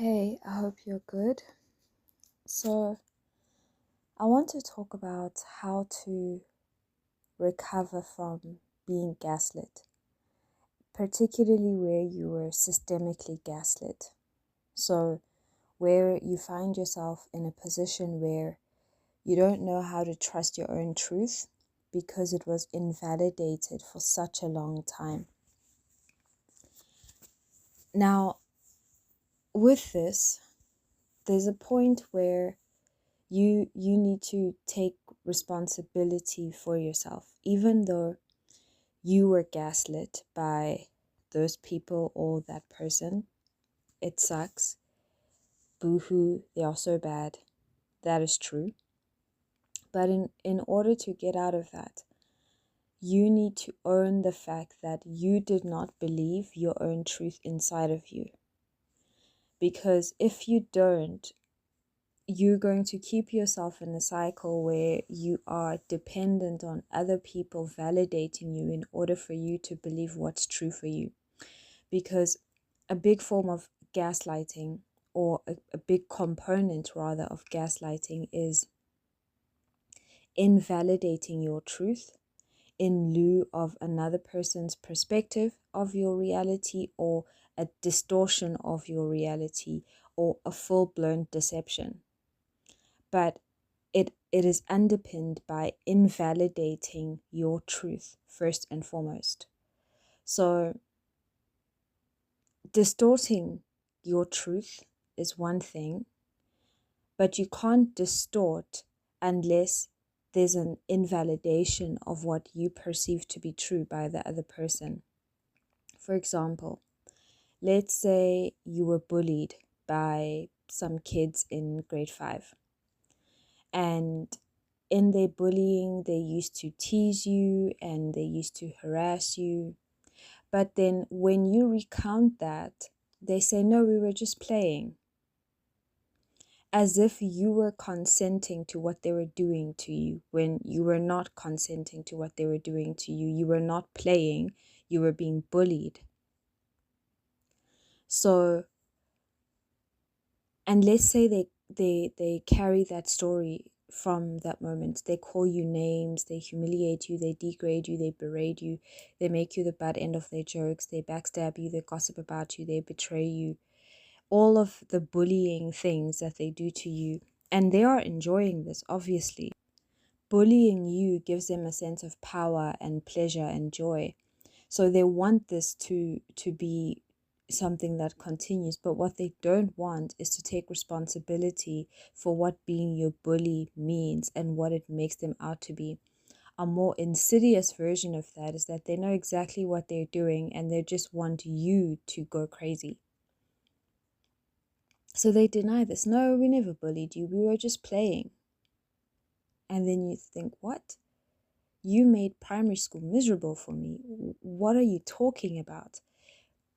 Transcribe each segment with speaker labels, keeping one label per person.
Speaker 1: Hey, I hope you're good. So, I want to talk about how to recover from being gaslit, particularly where you were systemically gaslit. So, where you find yourself in a position where you don't know how to trust your own truth because it was invalidated for such a long time. Now, with this, there's a point where you need to take responsibility for yourself, even though you were gaslit by those people or that person. It sucks. Boo-hoo, they are so bad. That is true. But in order to get out of that, you need to own the fact that you did not believe your own truth inside of you. Because if you don't, you're going to keep yourself in a cycle where you are dependent on other people validating you in order for you to believe what's true for you. Because a big form of gaslighting, or a big component rather of gaslighting, is invalidating your truth in lieu of another person's perspective of your reality, or a distortion of your reality, or a full-blown deception. But it is underpinned by invalidating your truth first and foremost. So distorting your truth is one thing, but you can't distort unless there's an invalidation of what you perceive to be true by the other person. For example, let's say you were bullied by some kids in grade 5, and in their bullying, they used to tease you and they used to harass you. But then when you recount that, they say, no, we were just playing. As if you were consenting to what they were doing to you, when you were not consenting to what they were doing to you. You were not playing, you were being bullied. So, and let's say they carry that story from that moment. They call you names, they humiliate you, they degrade you, they berate you, they make you the butt end of their jokes, they backstab you, they gossip about you, they betray you. All of the bullying things that they do to you. And they are enjoying this, obviously. Bullying you gives them a sense of power and pleasure and joy. So they want this to be something that continues. But what they don't want is to take responsibility for what being your bully means and what it makes them out to be. A more insidious version of that is that they know exactly what they're doing and they just want you to go crazy. So they deny this. No, we never bullied you. We were just playing. And then you think, what? You made primary school miserable for me. What are you talking about?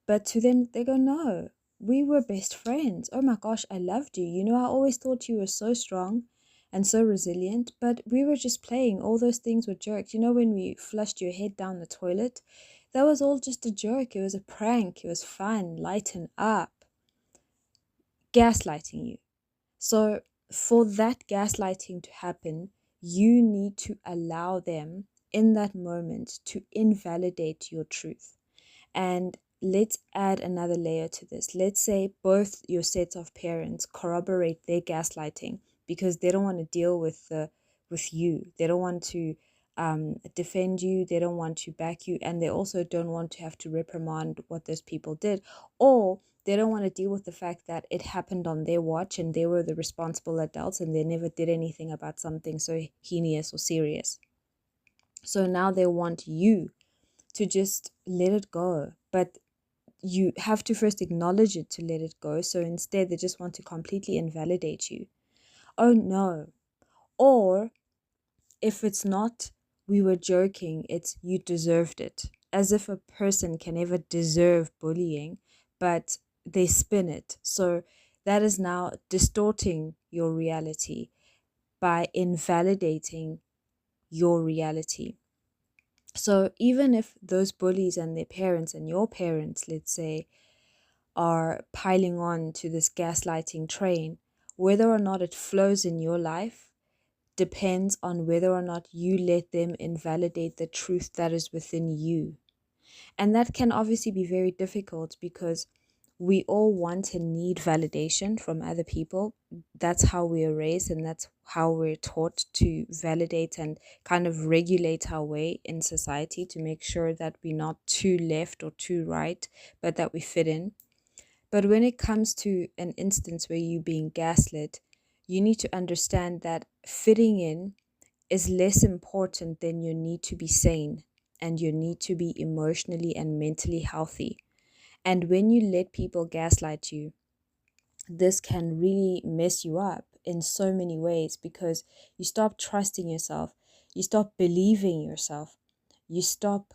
Speaker 1: But to them, they go, no, we were best friends. Oh my gosh, I loved you. You know, I always thought you were so strong and so resilient, but we were just playing. All those things were jokes. You know, when we flushed your head down the toilet, that was all just a joke. It was a prank. It was fun. Lighten up. Gaslighting you. So for that gaslighting to happen, you need to allow them in that moment to invalidate your truth. And let's add another layer to this. Let's say both your sets of parents corroborate their gaslighting because they don't want to deal with you. They don't want to defend you. They don't want to back you, and they also don't want to have to reprimand what those people did, or they don't want to deal with the fact that it happened on their watch and they were the responsible adults and they never did anything about something so heinous or serious. So now they want you to just let it go. But you have to first acknowledge it to let it go. So instead, they just want to completely invalidate you. Oh no. Or if it's not, we were joking, it's you deserved it. As if a person can ever deserve bullying, but they spin it. So that is now distorting your reality by invalidating your reality. So even if those bullies and their parents and your parents, let's say, are piling on to this gaslighting train, whether or not it flows in your life depends on whether or not you let them invalidate the truth that is within you. And that can obviously be very difficult because we all want and need validation from other people. That's how we are raised, and that's how we're taught to validate and kind of regulate our way in society to make sure that we're not too left or too right, but that we fit in. But when it comes to an instance where you're being gaslit, you need to understand that fitting in is less important than your need to be sane and your need to be emotionally and mentally healthy. And when you let people gaslight you, this can really mess you up in so many ways because you stop trusting yourself, you stop believing yourself, you stop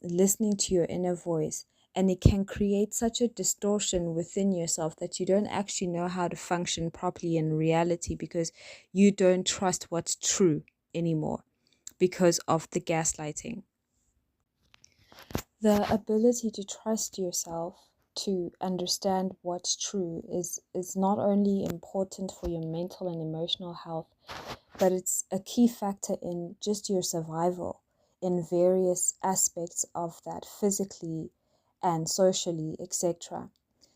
Speaker 1: listening to your inner voice, and it can create such a distortion within yourself that you don't actually know how to function properly in reality because you don't trust what's true anymore because of the gaslighting. The ability to trust yourself, to understand what's true, is not only important for your mental and emotional health, but it's a key factor in just your survival in various aspects of that, physically and socially, etc.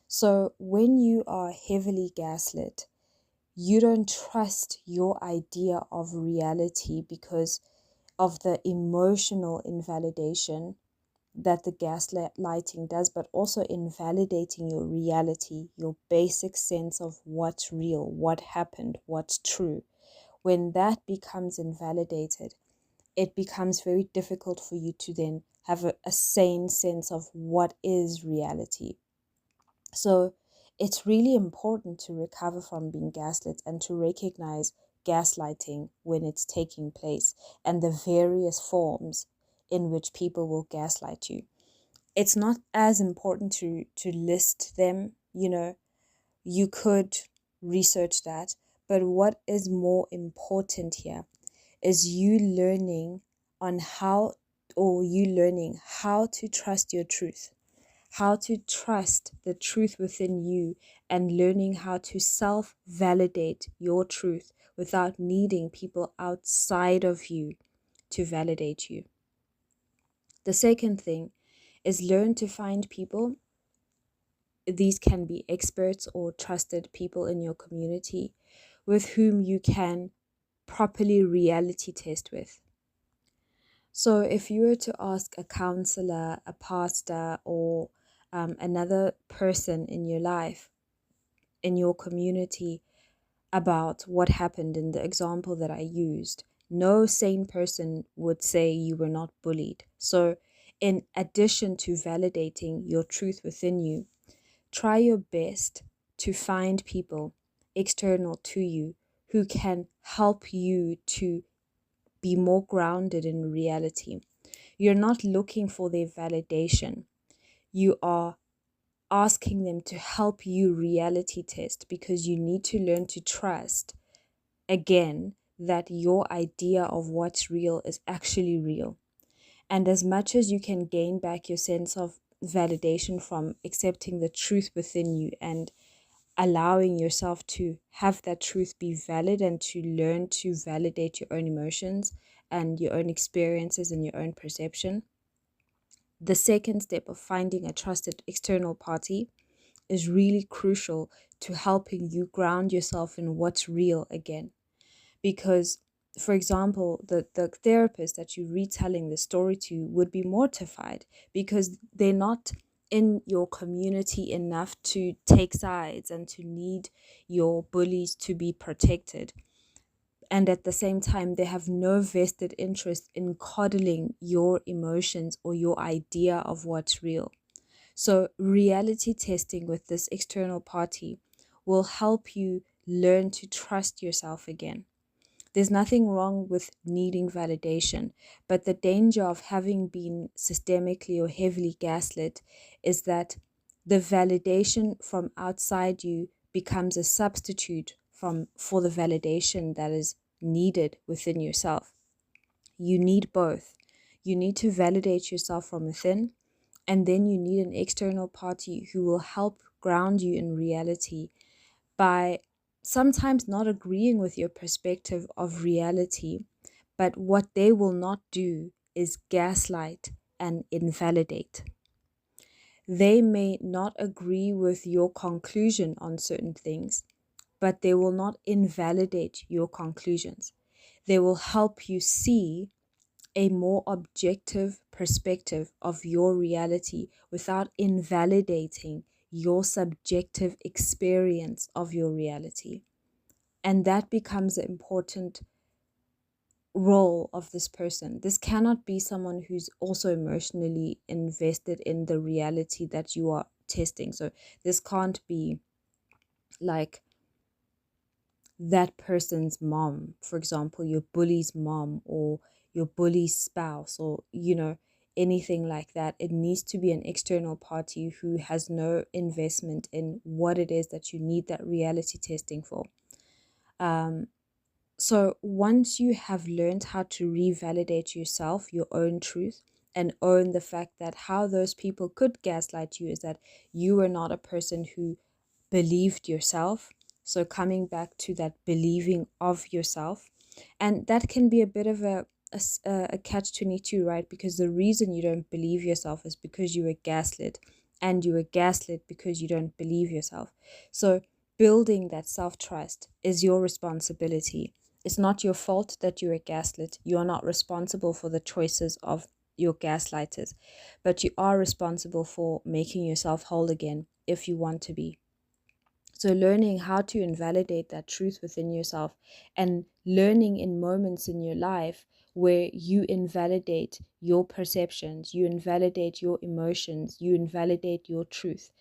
Speaker 1: So when you are heavily gaslit, you don't trust your idea of reality because of the emotional invalidation that the gaslighting does, but also invalidating your reality, your basic sense of what's real, what happened, what's true. When that becomes invalidated, it becomes very difficult for you to then have a sane sense of what is reality. So it's really important to recover from being gaslit and to recognize gaslighting when it's taking place and the various forms in which people will gaslight you. It's not as important to list them, you could research that, but what is more important here is you learning how to trust your truth, how to trust the truth within you, and learning how to self-validate your truth without needing people outside of you to validate you. The second thing is learn to find people. These can be experts or trusted people in your community with whom you can properly reality test with. So if you were to ask a counselor, a pastor, or another person in your life, in your community, about what happened in the example that I used, no sane person would say you were not bullied. So in addition to validating your truth within you, try your best to find people external to you who can help you to be more grounded in reality. You're not looking for their validation. You are asking them to help you reality test because you need to learn to trust again that your idea of what's real is actually real. And as much as you can gain back your sense of validation from accepting the truth within you and allowing yourself to have that truth be valid and to learn to validate your own emotions and your own experiences and your own perception. The second step of finding a trusted external party is really crucial to helping you ground yourself in what's real again. Because, for example, the therapist that you're retelling the story to would be mortified because they're not in your community enough to take sides and to need your bullies to be protected. And at the same time, they have no vested interest in coddling your emotions or your idea of what's real. So, reality testing with this external party will help you learn to trust yourself again. There's nothing wrong with needing validation, but the danger of having been systemically or heavily gaslit is that the validation from outside you becomes a substitute for the validation that is needed within yourself. You need both. You need to validate yourself from within, and then you need an external party who will help ground you in reality by sometimes not agreeing with your perspective of reality, but what they will not do is gaslight and invalidate. They may not agree with your conclusion on certain things, but they will not invalidate your conclusions. They will help you see a more objective perspective of your reality without invalidating your subjective experience of your reality. And that becomes an important role of this person. This cannot be someone who's also emotionally invested in the reality that you are testing. So this can't be like that person's mom, for example, your bully's mom or your bully's spouse, or anything like that. It needs to be an external party who has no investment in what it is that you need that reality testing for. So once you have learned how to revalidate yourself, your own truth, and own the fact that how those people could gaslight you is that you were not a person who believed yourself. So coming back to that believing of yourself, and that can be a bit of a catch-22, right? Because the reason you don't believe yourself is because you were gaslit, and you were gaslit because you don't believe yourself. So building that self-trust is your responsibility. It's not your fault that you were gaslit. You are not responsible for the choices of your gaslighters, but you are responsible for making yourself whole again if you want to be. So learning how to invalidate that truth within yourself, and learning in moments in your life where you invalidate your perceptions, you invalidate your emotions, you invalidate your truth.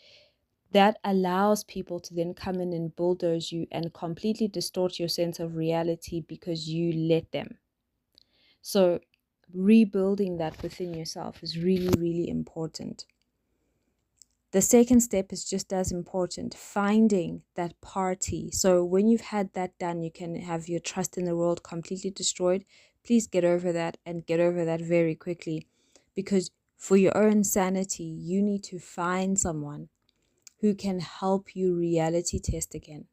Speaker 1: That allows people to then come in and bulldoze you and completely distort your sense of reality because you let them. So rebuilding that within yourself is really, really important. The second step is just as important, finding that party. So when you've had that done, you can have your trust in the world completely destroyed. Please get over that, and get over that very quickly, because for your own sanity, you need to find someone who can help you reality test again,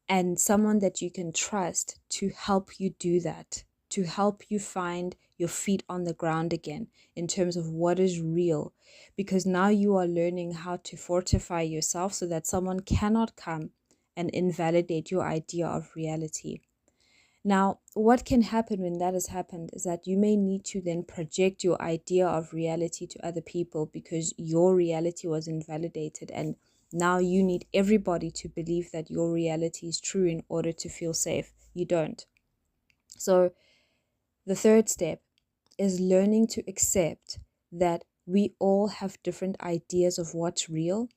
Speaker 1: and someone that you can trust to help you do that, to help you find your feet on the ground again in terms of what is real, because now you are learning how to fortify yourself so that someone cannot come and invalidate your idea of reality. Now, what can happen when that has happened is that you may need to then project your idea of reality to other people because your reality was invalidated, and now you need everybody to believe that your reality is true in order to feel safe. You don't. So the third step is learning to accept that we all have different ideas of what's real,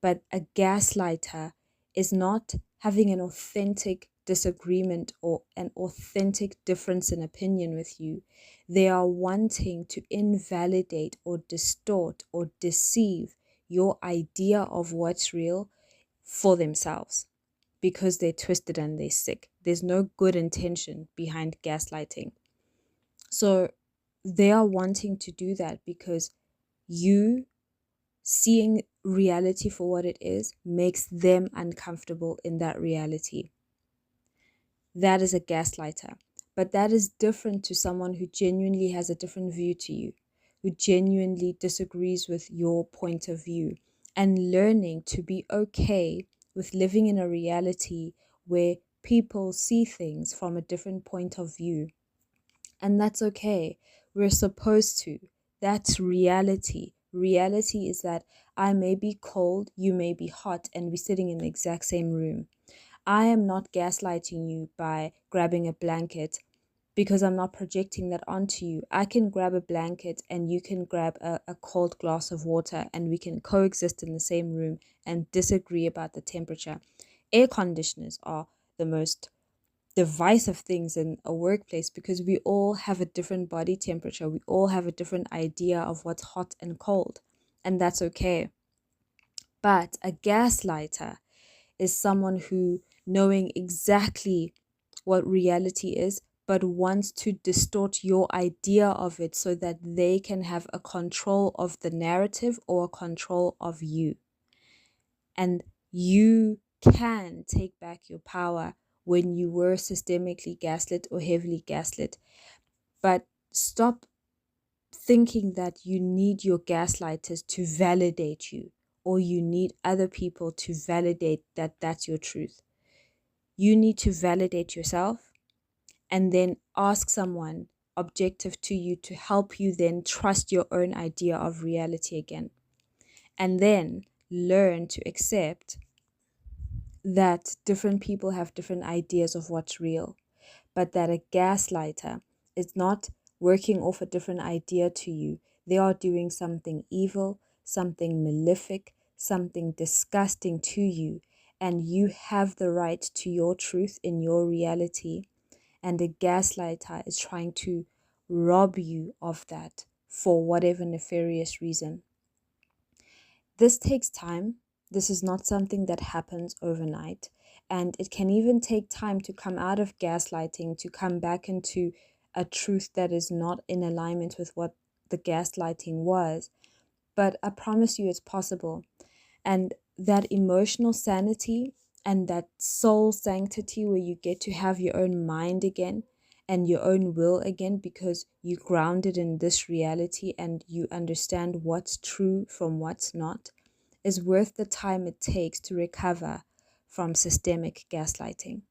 Speaker 1: but a gaslighter is not having an authentic disagreement or an authentic difference in opinion with you. They are wanting to invalidate or distort or deceive your idea of what's real for themselves because they're twisted and they're sick. There's no good intention behind gaslighting. So they are wanting to do that because you seeing reality for what it is makes them uncomfortable in that reality. That is a gaslighter. But that is different to someone who genuinely has a different view to you, who genuinely disagrees with your point of view, and learning to be okay with living in a reality where people see things from a different point of view. And that's okay. We're supposed to. That's reality. Reality is that I may be cold, you may be hot, and we're sitting in the exact same room. I am not gaslighting you by grabbing a blanket because I'm not projecting that onto you. I can grab a blanket and you can grab a cold glass of water, and we can coexist in the same room and disagree about the temperature. Air conditioners are the most divisive things in a workplace because we all have a different body temperature. We all have a different idea of what's hot and cold, and that's okay. But a gaslighter is someone who, knowing exactly what reality is, but wants to distort your idea of it so that they can have a control of the narrative or a control of you. And you can take back your power when you were systemically gaslit or heavily gaslit. But stop thinking that you need your gaslighters to validate you, or you need other people to validate that that's your truth. You need to validate yourself and then ask someone objective to you to help you then trust your own idea of reality again. And then learn to accept that different people have different ideas of what's real, but that a gaslighter is not working off a different idea to you. They are doing something evil, something malefic, something disgusting to you, and you have the right to your truth in your reality. And the gaslighter is trying to rob you of that for whatever nefarious reason. This takes time. This is not something that happens overnight. And it can even take time to come out of gaslighting, to come back into a truth that is not in alignment with what the gaslighting was. But I promise you it's possible. And that emotional sanity and that soul sanctity where you get to have your own mind again and your own will again because you grounded in this reality and you understand what's true from what's not is worth the time it takes to recover from systemic gaslighting.